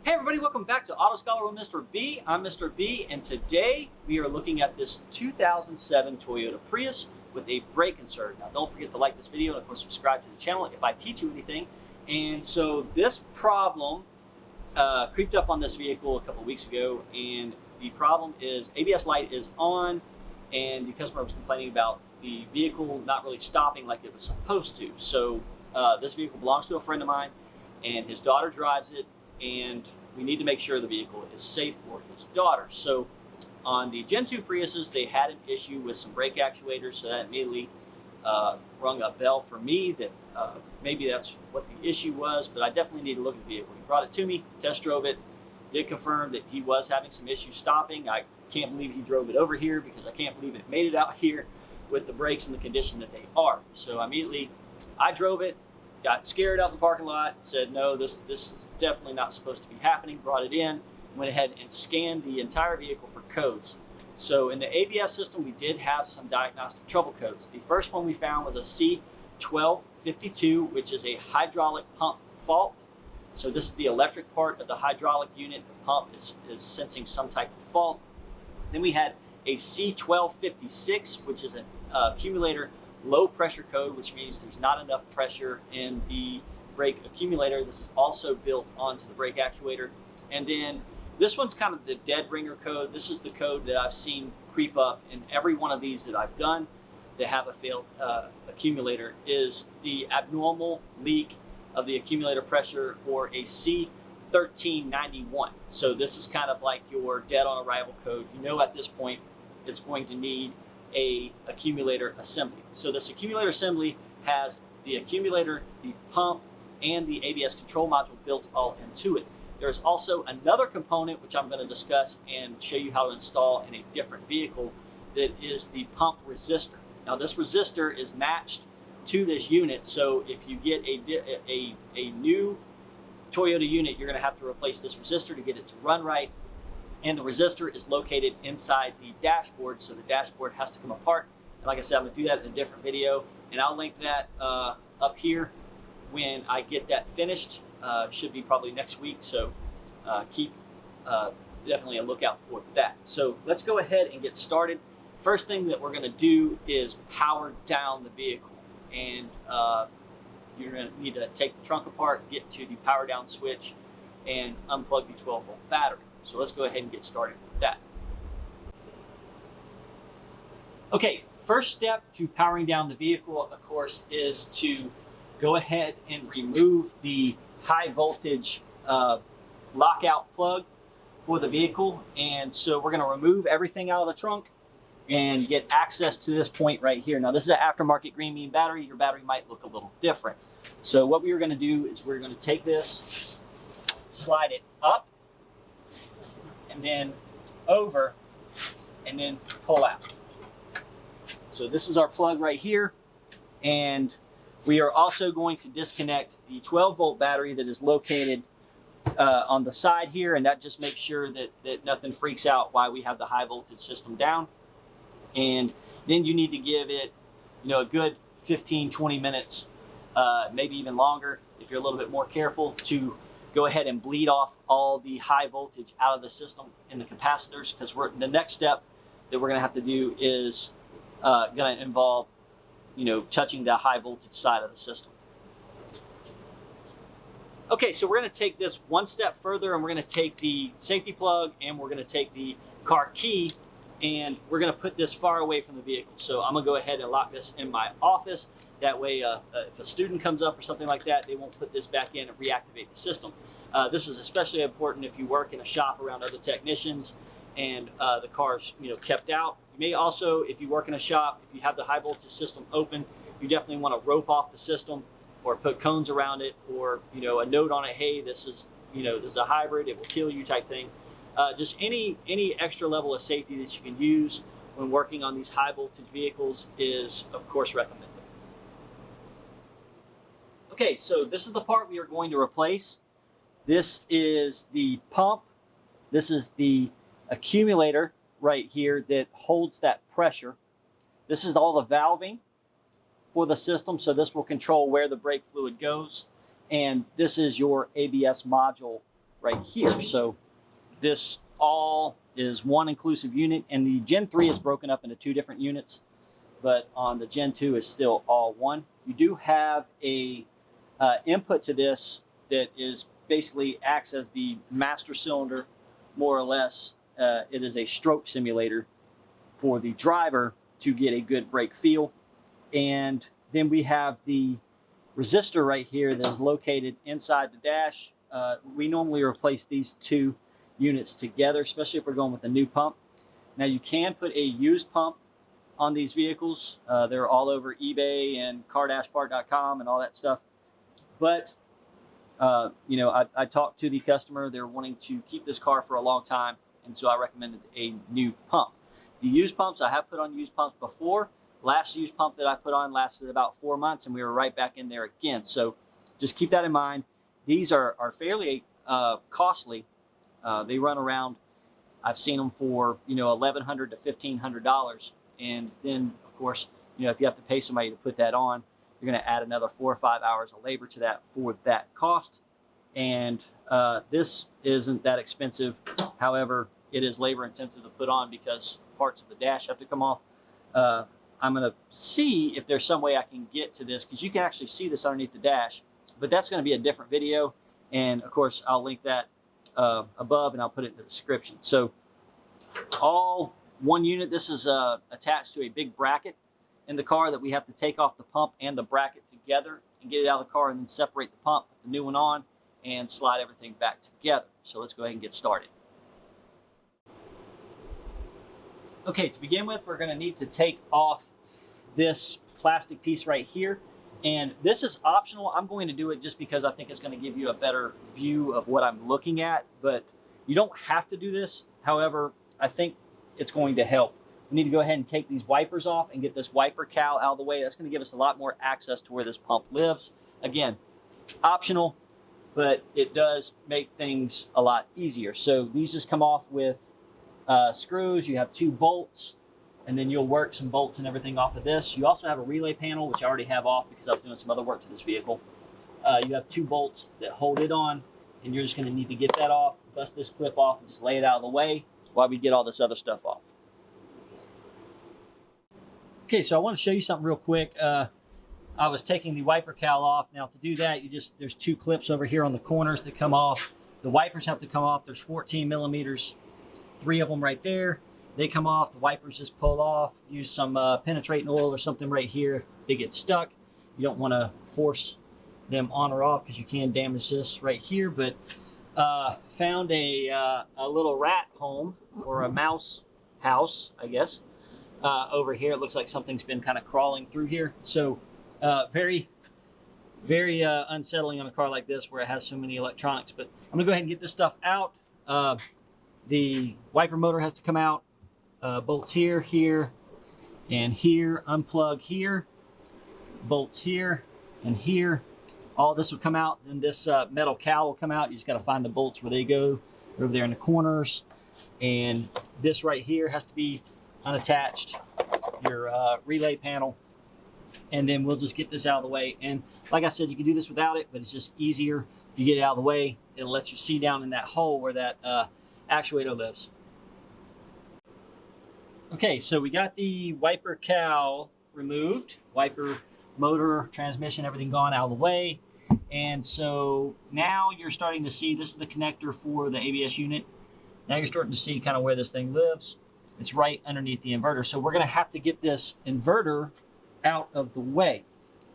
Hey everybody, welcome back to Auto Scholar with Mr. B. I'm Mr. B, and today we are looking at this 2007 Toyota Prius with a brake insert. Now don't forget to like this video and of course subscribe to the channel if I teach you anything. And so this problem creeped up on this vehicle a couple weeks ago, and the problem is ABS light is on and the customer was complaining about the vehicle not really stopping like it was supposed to. So this vehicle belongs to a friend of mine and his daughter drives it, and we need to make sure the vehicle is safe for his daughter. So on the Gen 2 Priuses, they had an issue with some brake actuators, so that immediately rung a bell for me that maybe that's what the issue was, but I definitely need to look at the vehicle. He brought it to me, test drove it, did confirm that he was having some issues stopping. I can't believe he drove it over here because I can't believe it made it out here with the brakes in the condition that they are. So immediately I drove it, got scared out in the parking lot, said, no, this is definitely not supposed to be happening, brought it in, went ahead and scanned the entire vehicle for codes. So in the ABS system, we did have some diagnostic trouble codes. The first one we found was a C1252, which is a hydraulic pump fault. So this is the electric part of the hydraulic unit. The pump is sensing some type of fault. Then we had a C1256, which is an accumulator low pressure code, which means there's not enough pressure in the brake accumulator. This is also built onto the brake actuator. And then this one's kind of the dead ringer code. This is the code that I've seen creep up in every one of these that I've done that have a failed accumulator, is the abnormal leak of the accumulator pressure, or a C1391. So this is kind of like your dead on arrival code. You know at this point it's going to need a accumulator assembly. So this accumulator assembly has the accumulator, the pump, and the ABS control module built all into it. There's also another component which I'm going to discuss and show you how to install in a different vehicle, that is the pump resistor. Now this resistor is matched to this unit, so if you get a new Toyota unit, you're going to have to replace this resistor to get it to run right. And the resistor is located inside the dashboard, so the dashboard has to come apart. And like I said, I'm going to do that in a different video, and I'll link that up here when I get that finished. Should be probably next week, so keep definitely a lookout for that. So let's go ahead and get started. First thing that we're going to do is power down the vehicle, and you're going to need to take the trunk apart, get to the power down switch, and unplug the 12-volt battery. So let's go ahead and get started with that. Okay, first step to powering down the vehicle, of course, is to go ahead and remove the high voltage lockout plug for the vehicle. And so we're going to remove everything out of the trunk and get access to this point right here. Now this is an aftermarket green bean battery. Your battery might look a little different. So what we are going to do is we're going to take this, slide it up, and then over, and then pull out. So this is our plug right here, and we are also going to disconnect the 12-volt battery that is located on the side here, and that just makes sure that nothing freaks out while we have the high voltage system down. And then you need to give it, a good 15-20 minutes, maybe even longer if you're a little bit more careful, to go ahead and bleed off all the high voltage out of the system in the capacitors, because the next step that we're going to have to do is going to involve, touching the high voltage side of the system. Okay, so we're going to take this one step further, and we're going to take the safety plug and we're going to take the car key, and we're going to put this far away from the vehicle. So I'm going to go ahead and lock this in my office. That way, if a student comes up or something like that, they won't put this back in and reactivate the system. This is especially important if you work in a shop around other technicians and the car's kept out. You may also, if you work in a shop, if you have the high voltage system open, you definitely want to rope off the system or put cones around it, or a note on it, hey, this is a hybrid, it will kill you type thing. Just any extra level of safety that you can use when working on these high voltage vehicles is of course recommended. Okay, so this is the part we are going to replace. This is the pump. This is the accumulator right here that holds that pressure. This is all the valving for the system, so this will control where the brake fluid goes. And this is your ABS module right here. So this all is one inclusive unit, and the Gen 3 is broken up into 2 different units, but on the Gen 2 is still all one. You do have a input to this that is basically acts as the master cylinder, more or less. It is a stroke simulator for the driver to get a good brake feel. And then we have the resistor right here that is located inside the dash. We normally replace these 2 units together, especially if we're going with a new pump. Now you can put a used pump on these vehicles. They're all over eBay and cardashpart.com and all that stuff. But you know, I talked to the customer. They're wanting to keep this car for a long time, and so I recommended a new pump. The used pumps, I have put on used pumps before. Last used pump that I put on lasted about 4 months, and we were right back in there again. So just keep that in mind. These are fairly costly. They run around, I've seen them for, you know, $1,100 to $1,500. And then, of course, you know, if you have to pay somebody to put that on, you're going to add another 4 or 5 hours of labor to that for that cost. And this isn't that expensive. However, it is labor intensive to put on because parts of the dash have to come off. I'm going to see if there's some way I can get to this, because you can actually see this underneath the dash, but that's going to be a different video. And of course, I'll link that above, and I'll put it in the description. So all one unit. This is attached to a big bracket in the car that we have to take off the pump and the bracket together and get it out of the car, and then separate the pump, put the new one on, and slide everything back together. So let's go ahead and get started. Okay, to begin with, we're going to need to take off this plastic piece right here. And this is optional. I'm going to do it just because I think it's going to give you a better view of what I'm looking at, but you don't have to do this. However, I think it's going to help. We need to go ahead and take these wipers off and get this wiper cowl out of the way. That's going to give us a lot more access to where this pump lives. Again, optional, but it does make things a lot easier. So these just come off with screws. You have 2 bolts, and then you'll work some bolts and everything off of this. You also have a relay panel, which I already have off because I was doing some other work to this vehicle. You have 2 bolts that hold it on, and you're just going to need to get that off, bust this clip off, and just lay it out of the way while we get all this other stuff off. Okay, so I want to show you something real quick. I was taking the wiper cowl off. Now to do that, there's 2 clips over here on the corners that come off. The wipers have to come off. There's 14 millimeters, 3 of them right there. They come off, the wipers just pull off. Use some penetrating oil or something right here if they get stuck. You don't want to force them on or off because you can damage this right here. But found a little rat home, or a mouse house, I guess, over here. It looks like something's been kind of crawling through here. So very, very unsettling on a car like this where it has so many electronics. But I'm gonna go ahead and get this stuff out. The wiper motor has to come out. Bolts here, here, and here. Unplug here. Bolts here and here. All this will come out. Then this metal cowl will come out. You just got to find the bolts where they go. They're over there in the corners. And this right here has to be unattached. Your relay panel. And then we'll just get this out of the way. And like I said, you can do this without it, but it's just easier if you get it out of the way. It'll let you see down in that hole where that actuator lives. Okay, so we got the wiper cowl removed, wiper, motor, transmission, everything gone out of the way. And so now you're starting to see, this is the connector for the ABS unit. Now you're starting to see kind of where this thing lives. It's right underneath the inverter. So we're going to have to get this inverter out of the way.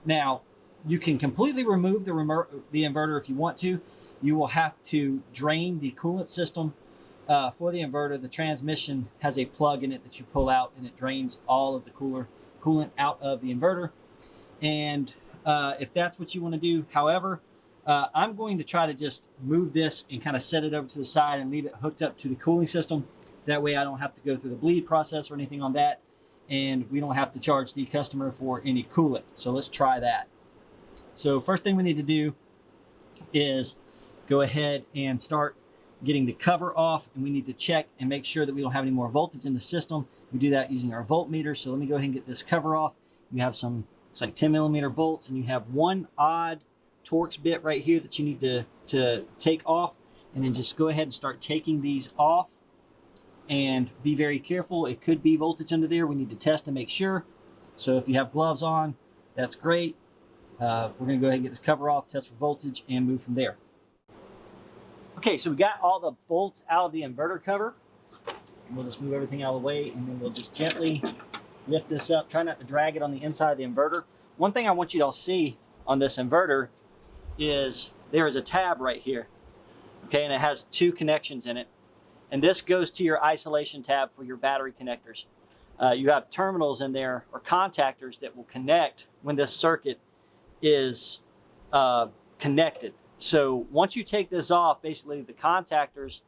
Now, you can completely remove the inverter if you want to. You will have to drain the coolant system. For the inverter, the transmission has a plug in it that you pull out, and it drains all of the coolant out of the inverter. And if that's what you want to do, however, I'm going to try to just move this and kind of set it over to the side and leave it hooked up to the cooling system. That way I don't have to go through the bleed process or anything on that, and we don't have to charge the customer for any coolant. So let's try that. So first thing we need to do is go ahead and start getting the cover off, and we need to check and make sure that we don't have any more voltage in the system. We do that using our voltmeter. So let me go ahead and get this cover off. You have some, it's like 10 millimeter bolts, and you have 1 odd Torx bit right here that you need to take off. and then just go ahead and start taking these off, and be very careful. It could be voltage under there. We need to test to make sure. So if you have gloves on, that's great. We're going to go ahead and get this cover off, test for voltage, and move from there. Okay, so we got all the bolts out of the inverter cover. And we'll just move everything out of the way, and then we'll just gently lift this up. Try not to drag it on the inside of the inverter. One thing I want you to all see on this inverter is there is a tab right here. Okay, and it has 2 connections in it. And this goes to your isolation tab for your battery connectors. You have terminals in there, or contactors, that will connect when this circuit is connected. So once you take this off, basically the contactors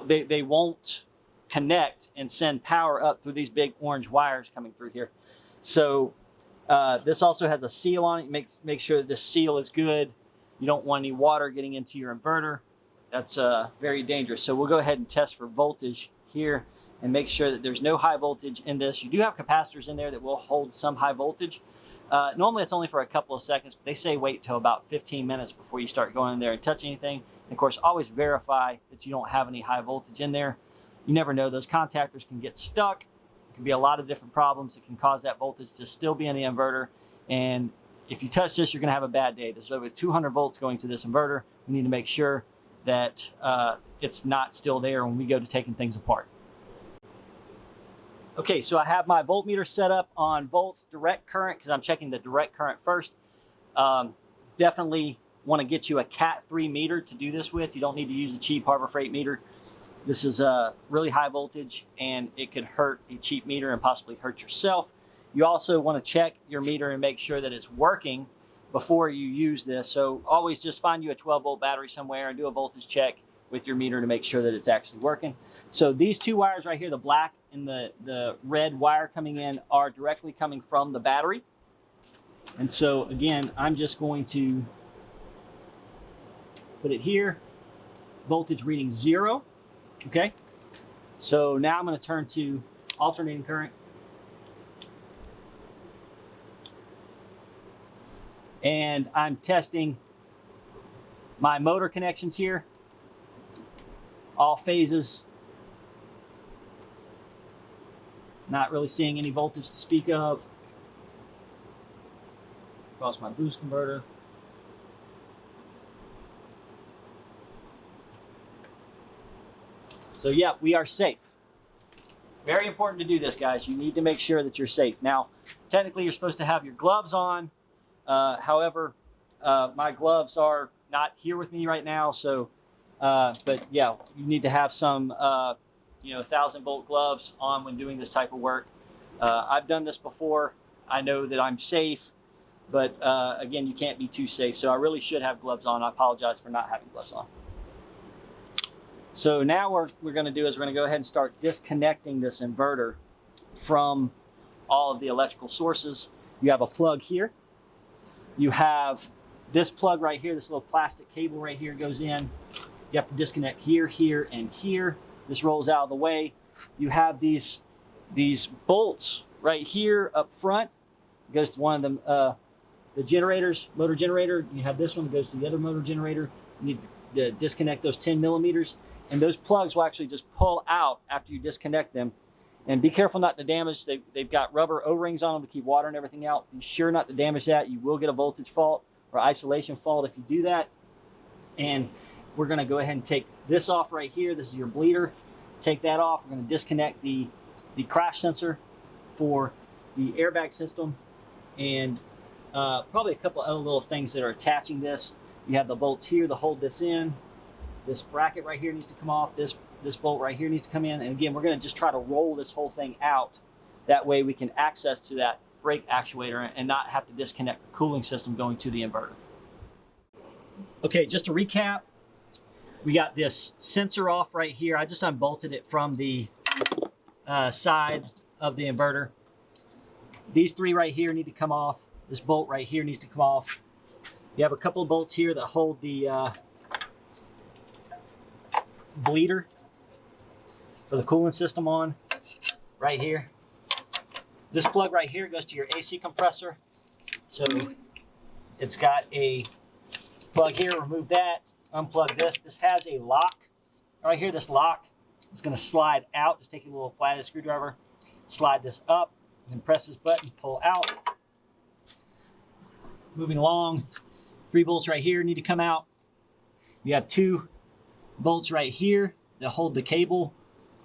they won't connect and send power up through these big orange wires coming through here. So this also has a seal on it. Make sure that this seal is good. You don't want any water getting into your inverter. That's very dangerous. So we'll go ahead and test for voltage here and make sure that there's no high voltage in this. You do have capacitors in there that will hold some high voltage. Normally it's only for a couple of seconds, but they say wait till about 15 minutes before you start going in there and touch anything. And of course, always verify that you don't have any high voltage in there. You never know, those contactors can get stuck. It can be a lot of different problems that can cause that voltage to still be in the inverter. And if you touch this, you're gonna have a bad day. There's over 200 volts going to this inverter. We need to make sure that it's not still there when we go to taking things apart. Okay, so I have my voltmeter set up on volts direct current because I'm checking the direct current first. Definitely want to get you a Cat 3 meter to do this with. You don't need to use a cheap Harbor Freight meter. This is really high voltage, and it could hurt a cheap meter and possibly hurt yourself. You also want to check your meter and make sure that it's working before you use this. So always just find you a 12-volt battery somewhere and do a voltage check with your meter to make sure that it's actually working. So these 2 wires right here, the black and the red wire coming in, are directly coming from the battery. And so again, I'm just going to put it here, voltage reading 0. Okay, so now I'm going to turn to alternating current. And I'm testing my motor connections here, all phases. Not really seeing any voltage to speak of. Across my boost converter. So yeah, we are safe. Very important to do this, guys. You need to make sure that you're safe. Now, technically you're supposed to have your gloves on. However, my gloves are not here with me right now. So, but yeah, you need to have some, 1,000-volt gloves on when doing this type of work. I've done this before. I know that I'm safe, but again, you can't be too safe. So I really should have gloves on. I apologize for not having gloves on. So now what we're going to do is we're going to go ahead and start disconnecting this inverter from all of the electrical sources. You have a plug here. You have this plug right here. This little plastic cable right here goes in. You have to disconnect here, here, and here. This rolls out of the way. You have these bolts right here up front. It goes to one of them, the generators, motor generator. You have this one that goes to the other motor generator. You need to disconnect those 10 millimeters. And those plugs will actually just pull out after you disconnect them. And be careful not to damage. They've got rubber O-rings on them to keep water and everything out. Be sure not to damage that. You will get a voltage fault or isolation fault if you do that. And we're going to go ahead and take this off right here. This is your bleeder. Take that off. We're going to disconnect the crash sensor for the airbag system, and probably a couple other little things that are attaching this. You have the bolts here to hold this in. This bracket right here needs to come off. This bolt right here needs to come in. And again, we're going to just try to roll this whole thing out. That way we can access to that brake actuator and not have to disconnect the cooling system going to the inverter. Okay, just to recap, we got this sensor off right here. I just unbolted it from the side of the inverter. These 3 right here need to come off. This bolt right here needs to come off. You have a couple of bolts here that hold the bleeder for the cooling system on right here. This plug right here goes to your AC compressor. So it's got a plug here, remove that. unplug this. This has a lock right here. This lock is going to slide out. Just take a little flathead screwdriver, slide this up, and press this button, pull out. Moving along, 3 bolts right here need to come out. You have 2 bolts right here that hold the cable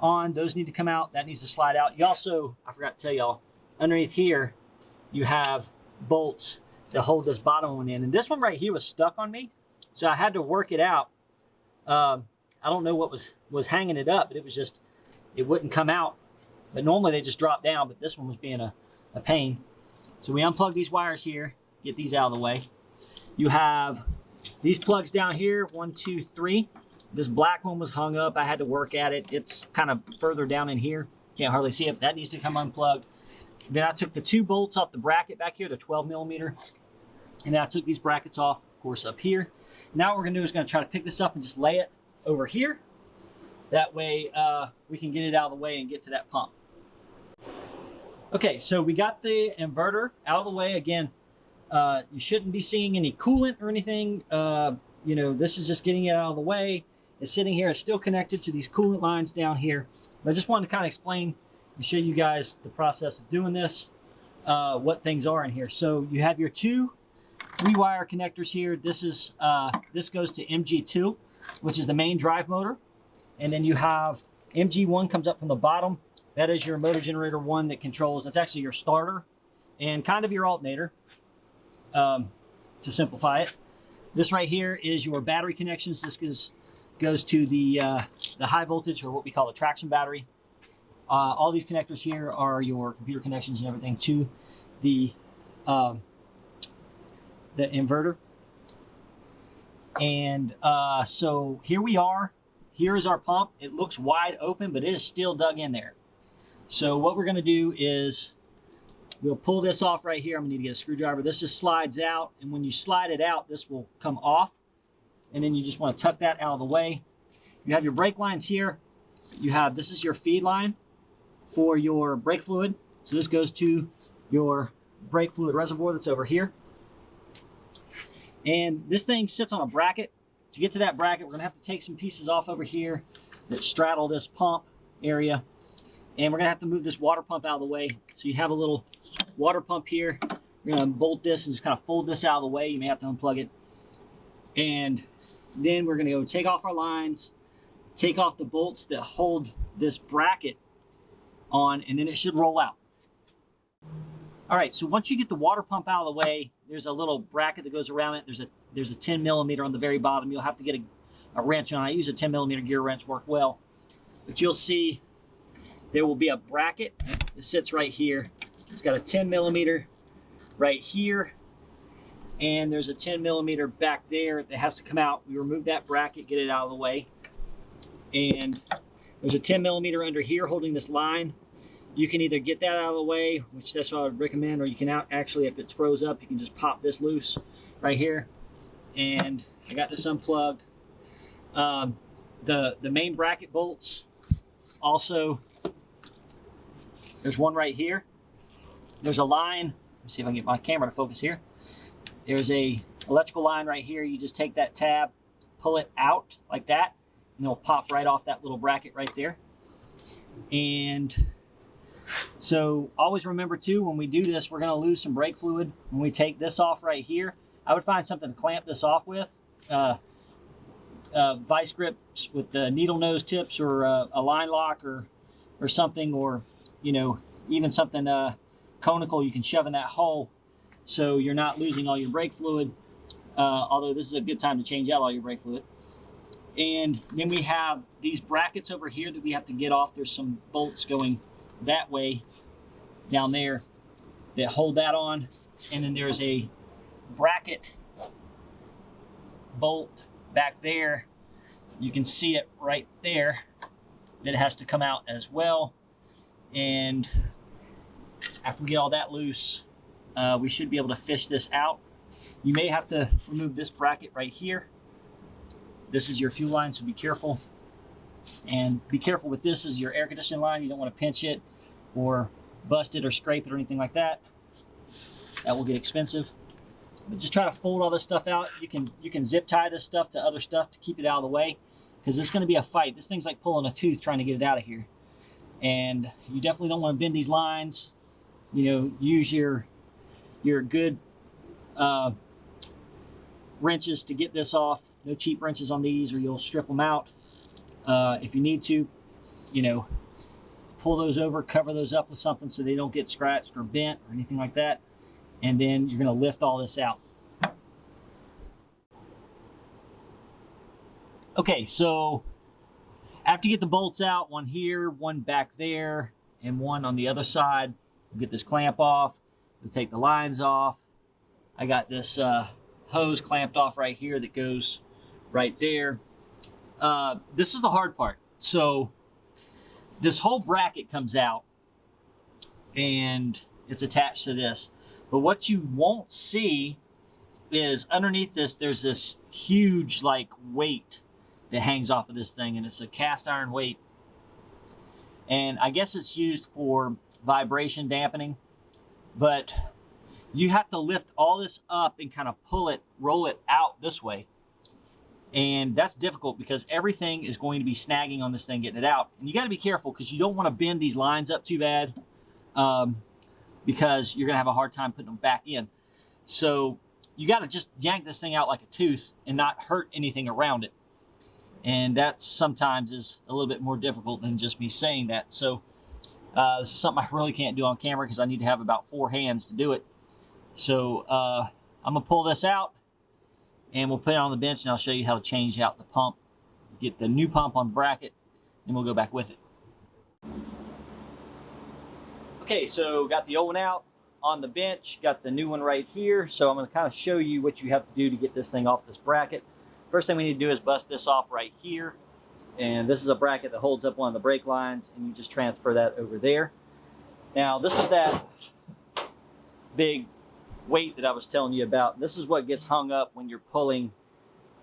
on. Those need to come out. That needs to slide out. You also, I forgot to tell y'all, underneath here, you have bolts that hold this bottom one in. And this one right here was stuck on me, so I had to work it out. I don't know what was hanging it up, but it was just, it wouldn't come out. But normally they just drop down, but this one was being a pain. So we unplug these wires here, get these out of the way. You have these plugs down here, 1, 2, 3. This black one was hung up. I had to work at it. It's kind of further down in here. Can't hardly see it. That needs to come unplugged. Then I took the 2 bolts off the bracket back here, the 12 millimeter. And then I took these brackets off, of course, up here. Now what we're gonna do is gonna try to pick this up and just lay it over here. That way we can get it out of the way and get to that pump. Okay, so we got the inverter out of the way. Again, you shouldn't be seeing any coolant or anything. You know, this is just getting it out of the way. It's sitting here. It's still connected to these coolant lines down here. But I just wanted to kind of explain and show you guys the process of doing this, what things are in here. So you have your 2 3-wire connectors here. This is this goes to MG2, which is the main drive motor. And then you have MG1 comes up from the bottom. That is your motor generator 1 that controls, that's actually your starter and kind of your alternator, to simplify it. This right here is your battery connections. This goes to the high voltage, or what we call a traction battery. All these connectors here are your computer connections and everything to the inverter. And so here we are. Here is our pump. It looks wide open, but it is still dug in there. So what we're going to do is we'll pull this off right here. I'm going to need to get a screwdriver. This just slides out, and when you slide it out, this will come off. And then you just want to tuck that out of the way. You have your brake lines here. You have, this is your feed line for your brake fluid. So this goes to your brake fluid reservoir that's over here. And this thing sits on a bracket. To get to that bracket, we're going to have to take some pieces off over here that straddle this pump area. And we're going to have to move this water pump out of the way. So you have a little water pump here. We're going to bolt this and just kind of fold this out of the way. You may have to unplug it. And then we're going to go take off our lines, take off the bolts that hold this bracket on, and then it should roll out. All right, so once you get the water pump out of the way, there's a little bracket that goes around it. There's a 10 millimeter on the very bottom. You'll have to get a wrench on. I use a 10 millimeter gear wrench, work well. But you'll see there will be a bracket that sits right here. It's got a 10 millimeter right here, and there's a 10 millimeter back there that has to come out. We remove that bracket, get it out of the way. And there's a 10 millimeter under here holding this line. You can either get that out of the way, which that's what I would recommend, or you can actually, if it's froze up, you can just pop this loose right here. And I got this unplugged. The main bracket bolts also, there's one right here. There's a line. Let me see if I can get my camera to focus here. There's a electrical line right here. You just take that tab, pull it out like that, and it'll pop right off that little bracket right there. And so always remember too, when we do this, we're going to lose some brake fluid. When we take this off right here, I would find something to clamp this off with. Vice grips with the needle nose tips, or a line lock, or something, or you know, even something conical you can shove in that hole, so you're not losing all your brake fluid. Although this is a good time to change out all your brake fluid. And then we have these brackets over here that we have to get off. There's some bolts going that way down there that hold that on, and then there's a bracket bolt back there. You can see it right there that it has to come out as well. And after we get all that loose, we should be able to fish this out. You may have to remove this bracket right here. This is your fuel line, so be careful. And be careful with this is your air conditioning line. You don't want to pinch it or bust it or scrape it or anything like that. That will get expensive. But just try to fold all this stuff out. You can zip tie this stuff to other stuff to keep it out of the way, because it's going to be a fight. This thing's like pulling a tooth trying to get it out of here. And you definitely don't want to bend these lines. You know, use your good wrenches to get this off. No cheap wrenches on these or you'll strip them out. If you need to, you know, pull those over, cover those up with something so they don't get scratched or bent or anything like that. And then you're going to lift all this out. Okay, so after you get the bolts out, one here, one back there, and one on the other side, we'll get this clamp off. We'll take the lines off. I got this hose clamped off right here that goes right there. This is the hard part. So this whole bracket comes out and it's attached to this. But what you won't see is underneath this, there's this huge like weight that hangs off of this thing, and it's a cast iron weight. And I guess it's used for vibration dampening, but you have to lift all this up and kind of pull it, roll it out this way. And that's difficult because everything is going to be snagging on this thing, getting it out. And you got to be careful because you don't want to bend these lines up too bad, because you're going to have a hard time putting them back in. So you got to just yank this thing out like a tooth and not hurt anything around it. And that sometimes is a little bit more difficult than just me saying that. So this is something I really can't do on camera because I need to have about 4 hands to do it. So I'm going to pull this out and we'll put it on the bench, and I'll show you how to change out the pump. Get the new pump on the bracket, and we'll go back with it. Okay, so got the old one out on the bench, got the new one right here. So I'm going to kind of show you what you have to do to get this thing off this bracket. First thing we need to do is bust this off right here. And this is a bracket that holds up one of the brake lines, and you just transfer that over there. Now, this is that big weight that I was telling you about. This is what gets hung up when you're pulling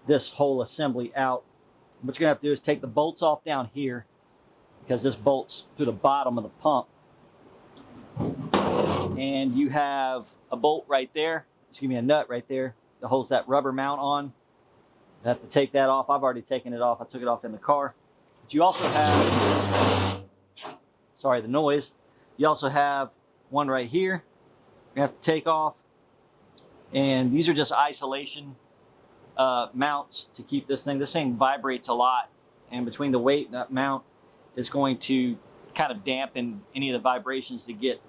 this whole assembly out. What you're gonna have to do is take the bolts off down here, because this bolts through the bottom of the pump. And you have a bolt right there. Just give me a nut right there that holds that rubber mount on. I have to take that off. I've already taken it off. I took it off in the car. But you also have, sorry, the noise. You also have one right here you have to take off. And these are just isolation mounts to keep this thing. This thing vibrates a lot. And between the weight and that mount, it's going to kind of dampen any of the vibrations that get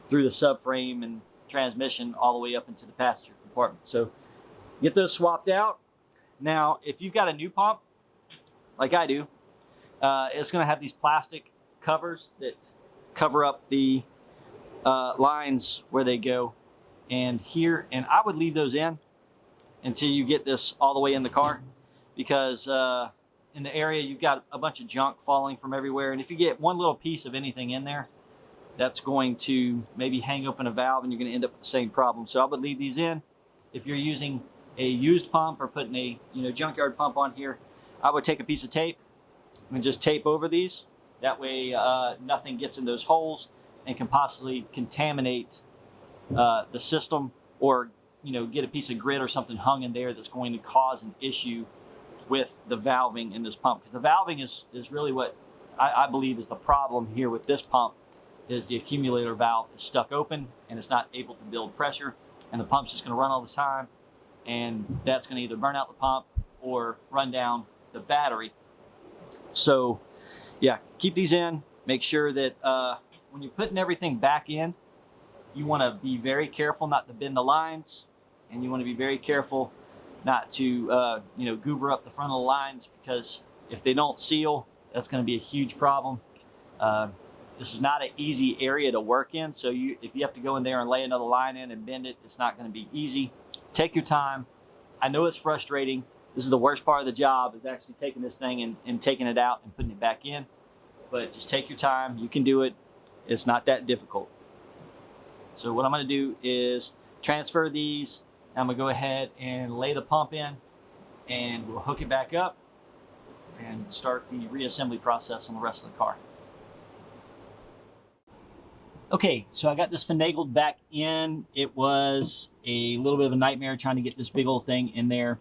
through the subframe and transmission all the way up into the passenger compartment. So get those swapped out. Now, if you've got a new pump, like I do, it's going to have these plastic covers that cover up the lines where they go. And here, and I would leave those in until you get this all the way in the car, because in the area you've got a bunch of junk falling from everywhere. And if you get one little piece of anything in there, that's going to maybe hang open a valve and you're going to end up with the same problem. So I would leave these in. If you're using a used pump or putting a junkyard pump on here, I would take a piece of tape and just tape over these. That way nothing gets in those holes and can possibly contaminate the system, or get a piece of grit or something hung in there that's going to cause an issue with the valving in this pump. Because the valving is really what I believe is the problem here with this pump, is the accumulator valve is stuck open and it's not able to build pressure, and the pump's just going to run all the time, and that's going to either burn out the pump or run down the battery. So yeah, keep these in. Make sure that when you're putting everything back in, you want to be very careful not to bend the lines, and you want to be very careful not to goober up the front of the lines, because if they don't seal, that's going to be a huge problem. This is not an easy area to work in, so if you have to go in there and lay another line in and bend it, it's not going to be easy. Take your time. I know it's frustrating. This is the worst part of the job, is actually taking this thing and taking it out and putting it back in. But just take your time. You can do it. It's not that difficult. So what I'm going to do is transfer these. I'm going to go ahead and lay the pump in, and we'll hook it back up and start the reassembly process on the rest of the car. Okay, so I got this finagled back in. It was a little bit of a nightmare trying to get this big old thing in there.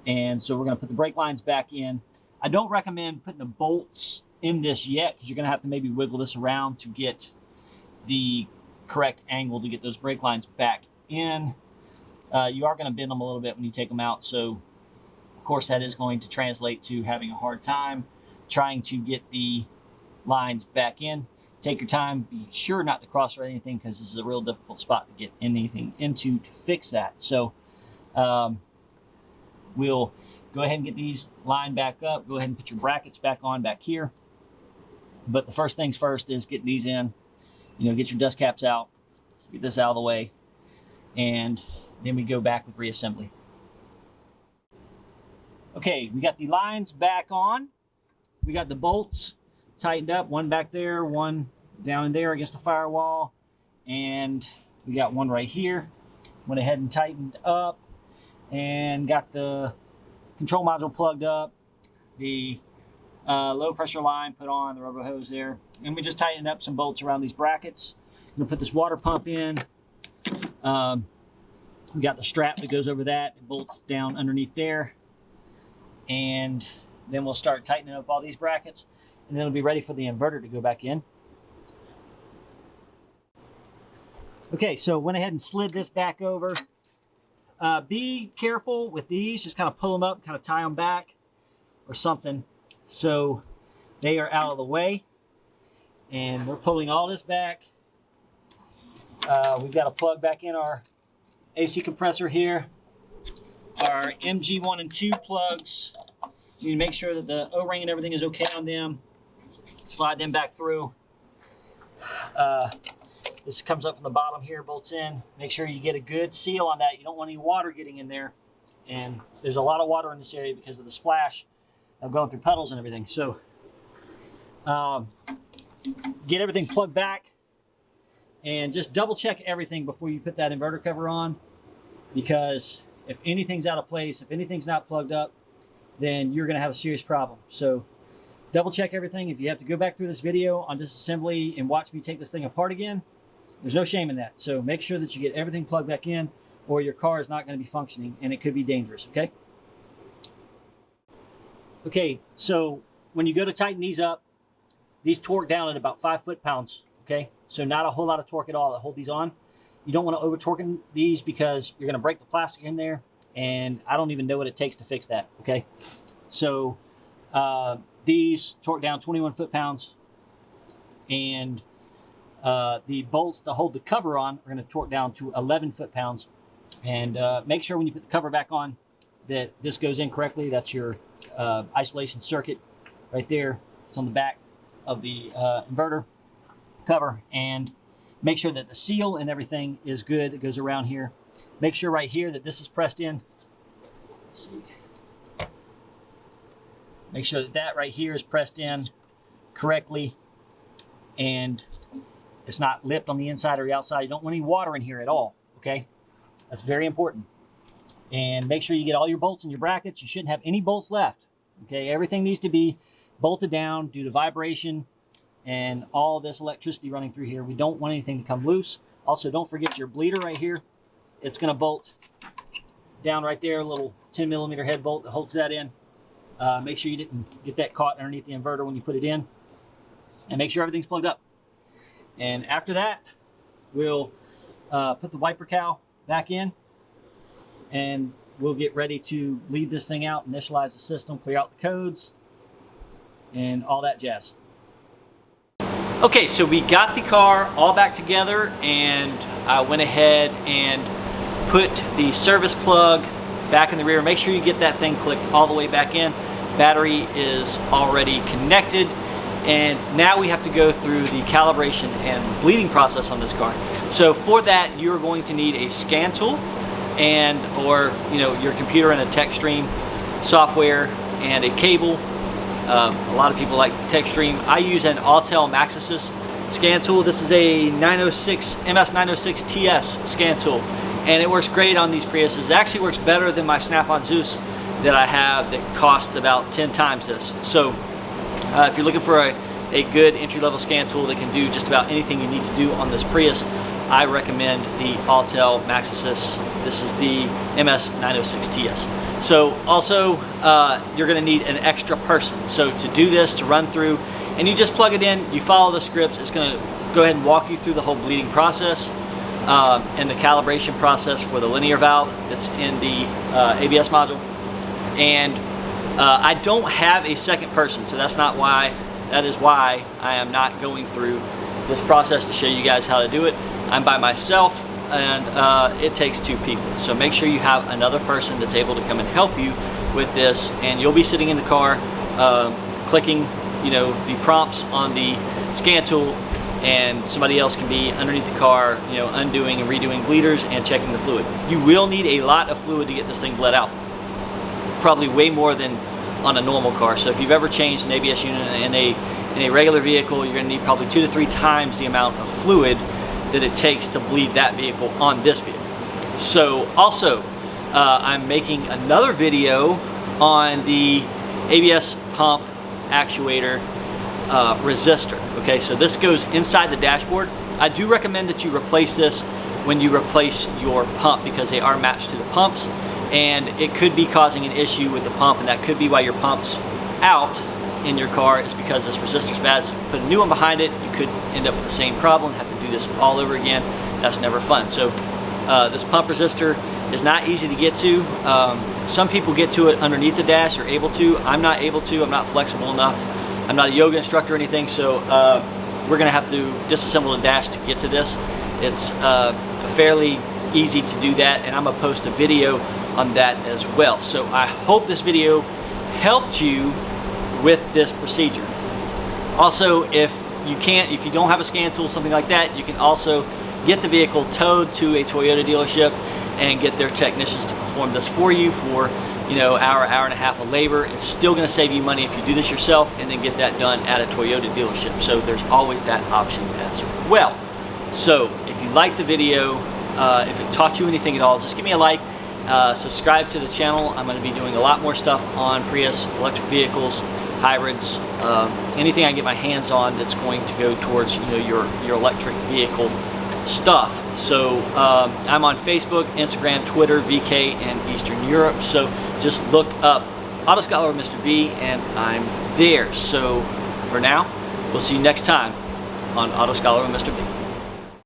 And so we're gonna put the brake lines back in. I don't recommend putting the bolts in this yet because you're gonna have to maybe wiggle this around to get the correct angle to get those brake lines back in. You are gonna bend them a little bit when you take them out. So of course that is going to translate to having a hard time trying to get the lines back in. Take your time, be sure not to cross or anything because this is a real difficult spot to get anything into to fix that. So we'll go ahead and get these lined back up. Go ahead and put your brackets back on back here. But the first things first is get these in, get your dust caps out, get this out of the way, and then we go back with reassembly. Okay, we got the lines back on. We got the bolts tightened up, one back there, one down in there against the firewall, and we got one right here. Went ahead and tightened up and got the control module plugged up, the low pressure line put on, the rubber hose there, and we just tightened up some bolts around these brackets. I'm gonna put this water pump in. We got the strap that goes over that, it bolts down underneath there, and then we'll start tightening up all these brackets, and then it'll be ready for the inverter to go back in. Okay, so went ahead and slid this back over. Be careful with these, just kind of pull them up, kind of tie them back or something so they are out of the way. And we're pulling all this back. We've got to plug back in our AC compressor here, our MG1 and 2 plugs. You need to make sure that the O-ring and everything is okay on them. Slide them back through. This comes up from the bottom here, bolts in. Make sure you get a good seal on that. You don't want any water getting in there. And there's a lot of water in this area because of the splash of going through puddles and everything. So get everything plugged back and just double check everything before you put that inverter cover on, because if anything's out of place, if anything's not plugged up, then you're going to have a serious problem. So double check everything. If you have to go back through this video on disassembly and watch me take this thing apart again, there's no shame in that. So make sure that you get everything plugged back in, or your car is not going to be functioning and it could be dangerous. Okay. Okay. So when you go to tighten these up, these torque down at about 5 foot-pounds. Okay. So not a whole lot of torque at all to hold these on. You don't want to over torque these because you're going to break the plastic in there, and I don't even know what it takes to fix that. Okay. So these torque down 21 foot-pounds, and the bolts to hold the cover on are going to torque down to 11 foot-pounds. And make sure when you put the cover back on that this goes in correctly. That's your isolation circuit right there. It's on the back of the inverter cover, and make sure that the seal and everything is good. It goes around here. Make sure right here that this is pressed in. Let's see. Make sure that that right here is pressed in correctly and it's not lipped on the inside or the outside. You don't want any water in here at all, okay? That's very important. And make sure you get all your bolts in your brackets. You shouldn't have any bolts left, okay? Everything needs to be bolted down due to vibration and all this electricity running through here. We don't want anything to come loose. Also, don't forget your bleeder right here. It's gonna bolt down right there, a little 10 millimeter head bolt that holds that in. Make sure you didn't get that caught underneath the inverter when you put it in. And make sure everything's plugged up. And after that, we'll put the wiper cowl back in, and we'll get ready to bleed this thing out, initialize the system, clear out the codes, and all that jazz. Okay, so we got the car all back together, and I went ahead and put the service plug back in the rear. Make sure you get that thing clicked all the way back in. Battery is already connected, and now we have to go through the calibration and bleeding process on this car. So for that, you're going to need a scan tool or your computer and a TechStream software and a cable. A lot of people like TechStream. I use an Autel Maxisys scan tool. This is a MS906 TS scan tool, and it works great on these Priuses. It actually works better than my Snap-on Zeus that I have that costs about 10 times this. So if you're looking for a a good entry-level scan tool that can do just about anything you need to do on this Prius, I recommend the Autel MaxAssist. This is the MS906TS. So also, you're going to need an extra person. So to do this, to run through, and you just plug it in, you follow the scripts, it's going to go ahead and walk you through the whole bleeding process and the calibration process for the linear valve that's in the ABS module. And I don't have a second person, so that is why I am not going through this process to show you guys how to do it. I'm by myself, and it takes 2 people. So make sure you have another person that's able to come and help you with this, and you'll be sitting in the car clicking, the prompts on the scan tool, and somebody else can be underneath the car, undoing and redoing bleeders and checking the fluid. You will need a lot of fluid to get this thing bled out. Probably way more than on a normal car. So if you've ever changed an ABS unit in a regular vehicle, you're going to need probably 2 to 3 times the amount of fluid that it takes to bleed that vehicle on this vehicle. So also, I'm making another video on the ABS pump actuator resistor. Okay, so this goes inside the dashboard. I do recommend that you replace this when you replace your pump, because they are matched to the pumps, and it could be causing an issue with the pump, and that could be why your pump's out in your car, is because this resistor's bad. So if you put a new one behind it, you could end up with the same problem, have to do this all over again. That's never fun. So this pump resistor is not easy to get to. Some people get to it underneath the dash, or able to. I'm not able to. I'm not flexible enough. I'm not a yoga instructor or anything, so we're gonna have to disassemble the dash to get to this. It's fairly easy to do that, and I'm gonna post a video on that as well. So I hope this video helped you with this procedure. Also, if you don't have a scan tool, something like that, you can also get the vehicle towed to a Toyota dealership and get their technicians to perform this for you for hour and a half of labor. It's still going to save you money if you do this yourself and then get that done at a Toyota dealership. So there's always that option as well. So if you liked the video, if it taught you anything at all, just give me a like. Subscribe to the channel. I'm going to be doing a lot more stuff on Prius, electric vehicles, hybrids, anything I can get my hands on that's going to go towards your electric vehicle stuff. So I'm on Facebook, Instagram, Twitter, VK, and Eastern Europe. So just look up Auto Scholar with Mr. B, and I'm there. So for now, we'll see you next time on Auto Scholar with Mr. B.